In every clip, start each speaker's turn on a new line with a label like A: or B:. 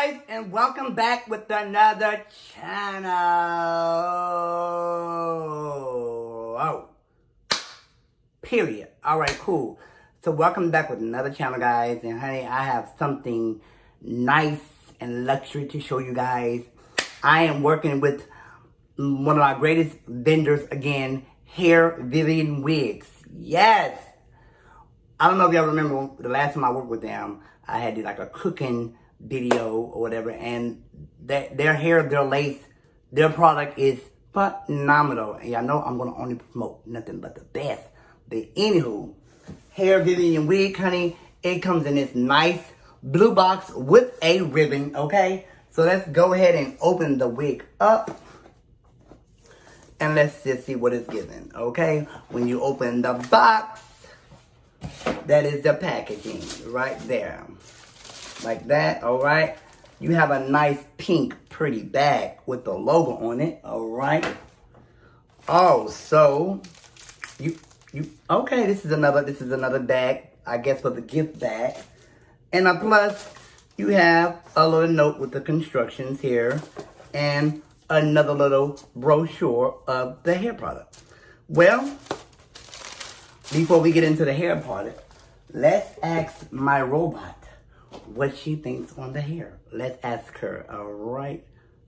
A: guys, and welcome back with another channel. Oh, period. All right, cool. So welcome back with another channel, guys. And honey, I have something nice and luxury to show you guys. I am working with one of our greatest vendors again, Hairvivi Wigs. Yes. I don't know if y'all remember the last time I worked with them, I had like a cooking video or whatever, and their hair, their lace, their product is phenomenal. And y'all know I'm going to only promote nothing but the best. But anywho, Hairvivi Wig, honey, it comes in this nice blue box with a ribbon, okay? So let's go ahead and open the wig up. And let's just see what it's given, okay? When you open the box, that is the packaging right there. Like that, all right? You have a nice pink pretty bag with the logo on it, all right? Oh, so okay, this is another bag, I guess, for the gift bag. And plus, you have a little note with the constructions here and another little brochure of the hair product. Well, before we get into the hair product, let's ask my robot what she thinks on the hair. Let's ask her, all right?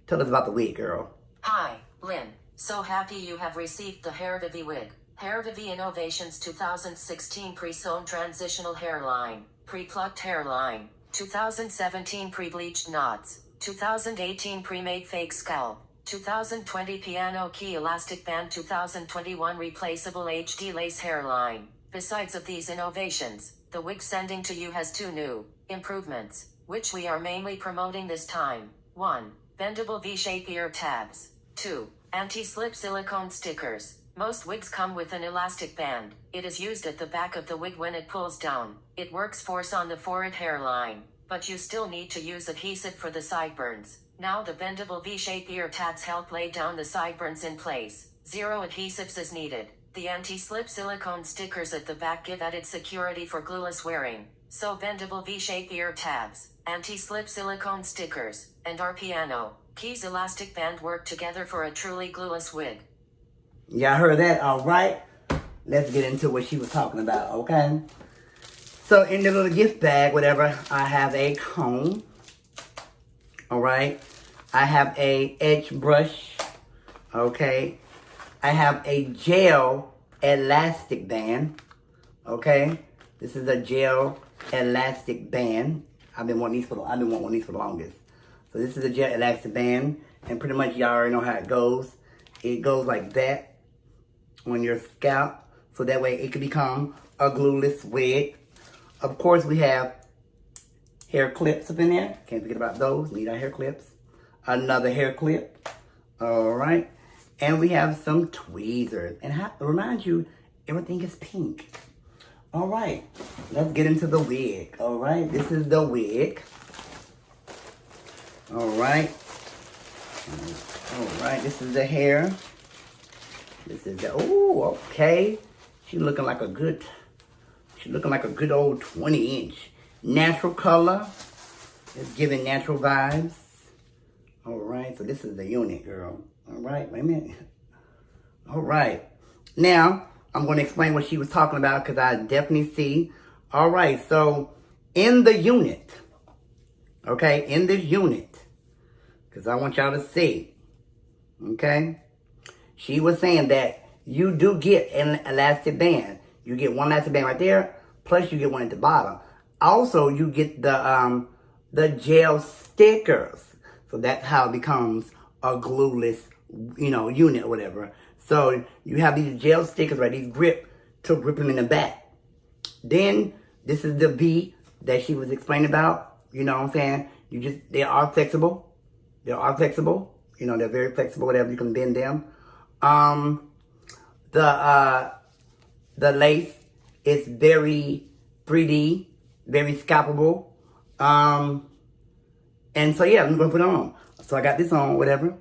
A: Tell us about the wig, girl.
B: Hi, Lynn. So happy you have received the Hairvivi wig. Hairvivi Innovations 2016 Pre-Sewn Transitional Hairline, Pre-Plucked Hairline, 2017 Pre-Bleached Knots, 2018 Pre-Made Fake Scalp, 2020 Piano Key Elastic Band, 2021 Replaceable HD Lace Hairline. Besides of these innovations, the wig sending to you has two new improvements, which we are mainly promoting this time. 1. Bendable V-shape ear tabs. 2. Anti-slip silicone stickers. Most wigs come with an elastic band. It is used at the back of the wig when it pulls down. It works force on the forehead hairline, but you still need to use adhesive for the sideburns. Now the bendable V-shape ear tabs help lay down the sideburns in place. Zero adhesives is needed. The anti-slip silicone stickers at the back give added security for glueless wearing. So bendable V-shape ear tabs, anti-slip silicone stickers, and our piano keys elastic band work together for a truly glueless wig.
A: Y'all heard that? All right. Let's get into what she was talking about, okay? So in the little gift bag, whatever, I have a comb. All right. I have a edge brush. Okay. I have a gel elastic band. Okay. This is a gel elastic band. I've been wanting these for the longest. So this is a gel elastic band, and pretty much y'all already know how it goes. It goes like that on your scalp, so that way it can become a glueless wig. Of course, we have hair clips up in there. Can't forget about those. Need our hair clips. Another hair clip. All right. And we have some tweezers. And remind you, everything is pink. All right. Let's get into the wig. All right. This is the wig. All right. All right. This is the hair. This is the, oh, okay. She's looking like a good old 20-inch. Natural color. It's giving natural vibes. All right. So this is the unit, girl. All right. Wait a minute. All right. Now, I'm going to explain what she was talking about because I definitely see. All right. So, in the unit. Okay. In this unit. Because I want y'all to see. Okay. She was saying that you do get an elastic band. You get one elastic band right there. Plus you get one at the bottom. Also, you get the gel stickers. So that's how it becomes a glueless, unit or whatever. So you have these gel stickers, right? These grip to grip them in the back. Then this is the V that she was explaining about. You know what I'm saying? They are flexible. They are flexible. They're very flexible, whatever. You can bend them. The lace is very 3D, very scalpable. And so yeah, I'm gonna put it on. So I got this on, whatever. I'm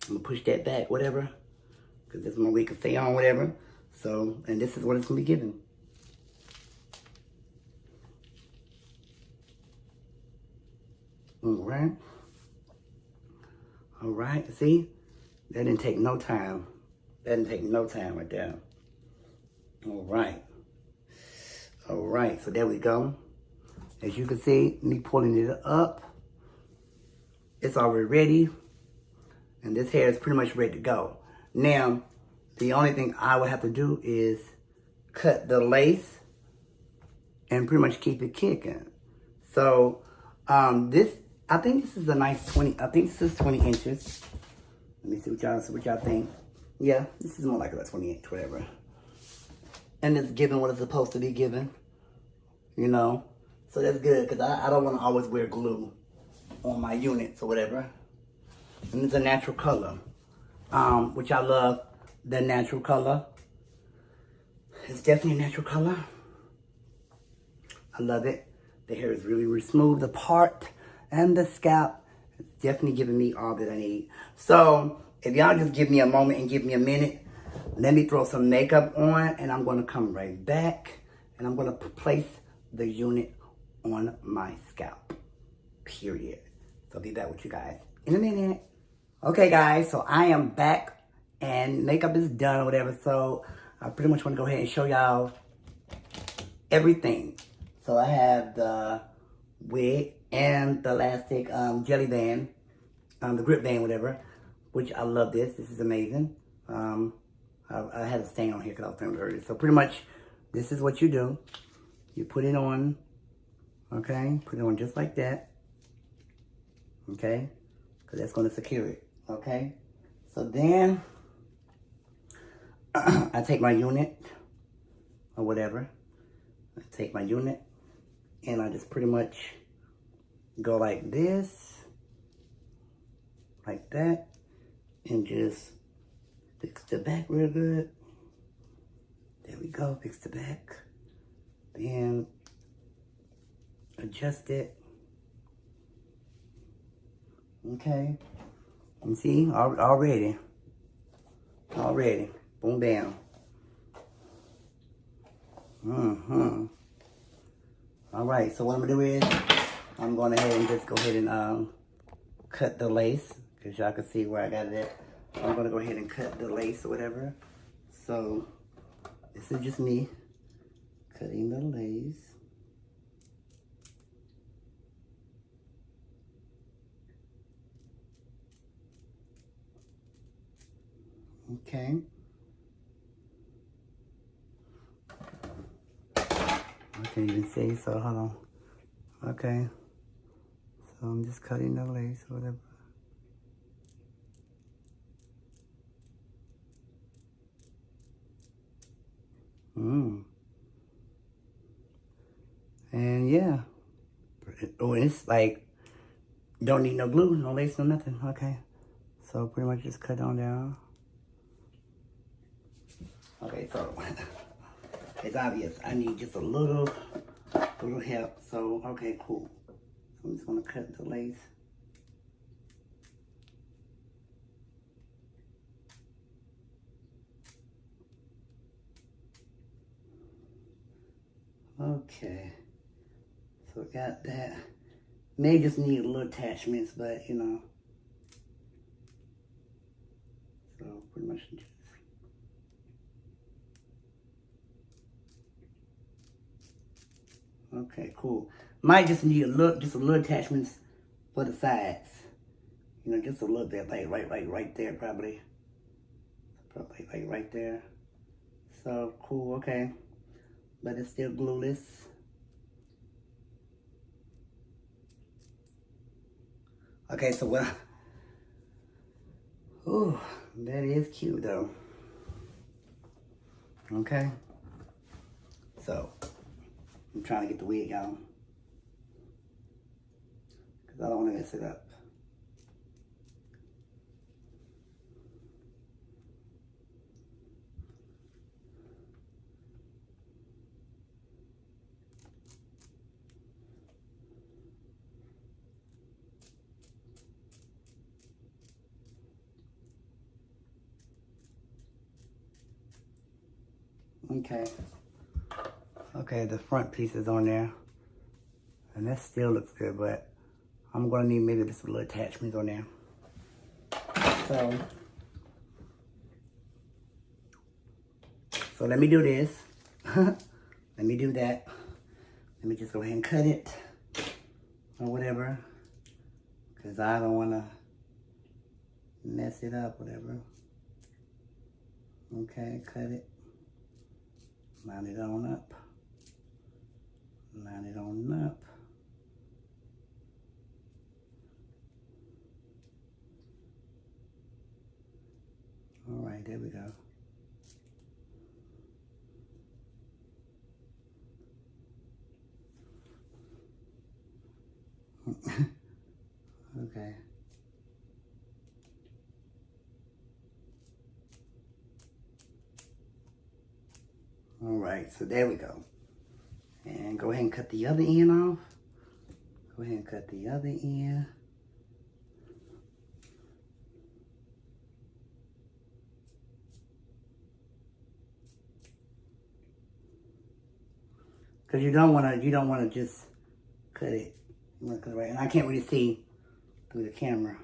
A: gonna push that back, whatever. Because this one we can stay on, whatever. So, and this is what it's gonna be given. Alright. Alright, see? That didn't take no time. That didn't take no time right there. Alright. Alright, so there we go. As you can see, me pulling it up. It's already ready. And this hair is pretty much ready to go. Now, the only thing I would have to do is cut the lace and pretty much keep it kicking. So, I think this is a nice 20, I think this is 20 inches. Let me see what y'all think. Yeah, this is more like about 20 inch, whatever. And it's giving what it's supposed to be given, you know. So that's good, because I don't want to always wear glue on my units or whatever. And it's a natural color, which I love, the natural color. It's definitely a natural color. I love it. The hair is really, really smooth. The part and the scalp is definitely giving me all that I need. So if y'all just give me a moment and give me a minute, let me throw some makeup on, and I'm going to come right back, and I'm going to place the unit on my scalp, period. So I'll be back with you guys in a minute. Okay, guys, so I am back, and makeup is done or whatever, so I pretty much want to go ahead and show y'all everything. So I have the wig and the elastic jelly band, the grip band, whatever, which I love this. This is amazing. I had a stain on here because I was thinking earlier. So pretty much, this is what you do. You put it on, okay? Put it on just like that, okay? Because that's going to secure it, okay? So then, I take my unit, or whatever. I take my unit, and I just pretty much go like this, like that, and just fix the back real good. There we go, fix the back. Then adjust it. Okay. And see, already. Boom, bam. All right, so what I'm gonna do is, I'm going ahead and just go ahead and cut the lace, because y'all can see where I got it at. I'm gonna go ahead and cut the lace or whatever. So, this is just me cutting the lace. Okay. I can't even see, so hold on. Okay. So I'm just cutting the lace or whatever. And yeah. Oh, and it's like, don't need no glue, no lace, no nothing. Okay. So pretty much just cut on down. Okay, so it's obvious. I need just a little help. So, okay, cool. So I'm just gonna cut the lace. Okay. So got that. May just need a little attachments, but you know. So pretty much just. Okay, cool. Might just need just a little attachments for the sides. You know, just a little bit, like right there, probably. Probably like right there. So cool, okay. But it's still glueless. Okay, so what? Ooh, that is cute though. Okay. So I'm trying to get the wig on, because I don't want to mess it up. Okay. Okay, the front piece is on there. And that still looks good, but I'm gonna need maybe just a little attachments on there. So let me do this. Let me do that. Let me just go ahead and cut it or whatever, because I don't want to mess it up, whatever. Okay, cut it. Line it on up. Line it on up. All right, there we go. Okay. All right, so there we go. And go ahead and cut the other end off. Go ahead and cut the other end. Because you don't want to just cut it. You want to cut it right. And I can't really see through the camera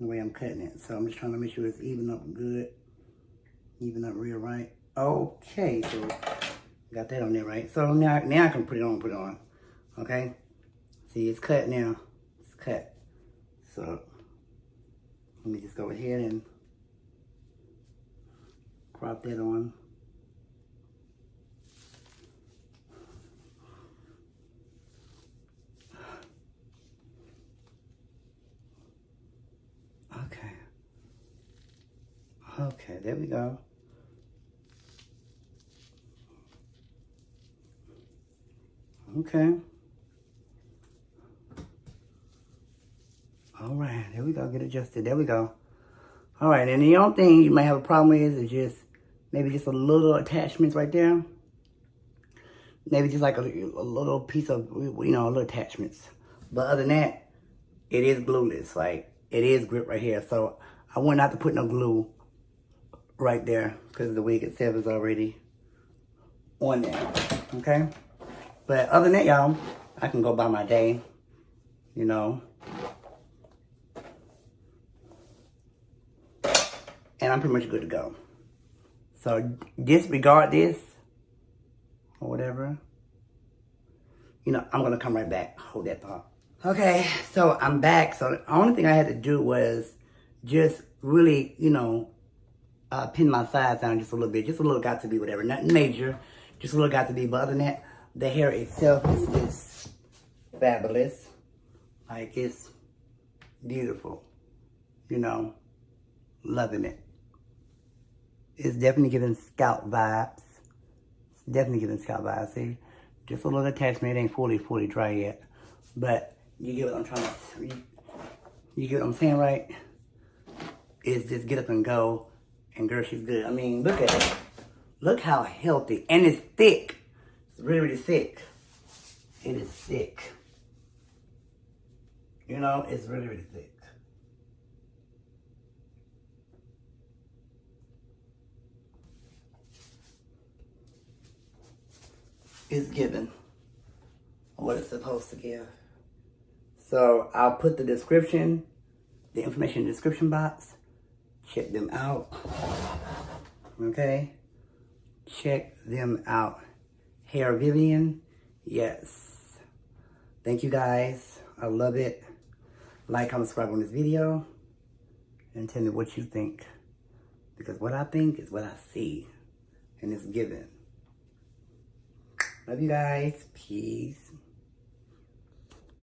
A: the way I'm cutting it. So I'm just trying to make sure it's even up good. Even up real right. Okay, so got that on there, right? So now I can put it on. Okay? See, it's cut now. It's cut. So let me just go ahead and prop that on. Okay, there we go. Okay. All right, there we go. Get adjusted. There we go. All right, and the only thing you might have a problem with is just maybe just a little attachments right there. Maybe just like a little piece of, a little attachments. But other than that, it is glueless. Like, it is grip right here. So I wouldn't have to put no glue right there because the wig itself is already on there. Okay? But other than that, y'all, I can go by my day, And I'm pretty much good to go. So disregard this or whatever. I'm going to come right back. Hold that thought. Okay, so I'm back. So the only thing I had to do was just really, pin my sides down just a little bit. Just a little got to be whatever. Nothing major. Just a little got to be. But other than that, the hair itself is fabulous. Like, it's beautiful. Loving it. It's definitely giving scalp vibes. It's definitely giving scalp vibes. See? Just a little attachment. It ain't fully dry yet. But you get what I'm trying to... You get what I'm saying, right? It's just get up and go. And girl, she's good. I mean, look at it. Look how healthy. And it's thick. It's really thick. It is thick. It's really thick. It's given what it's supposed to give. So I'll put the information in the description box. Check them out. Okay? Check them out. Hairvivi. Yes. Thank you guys. I love it. Like, comment, subscribe on this video. And tell me what you think. Because what I think is what I see. And it's given. Love you guys. Peace.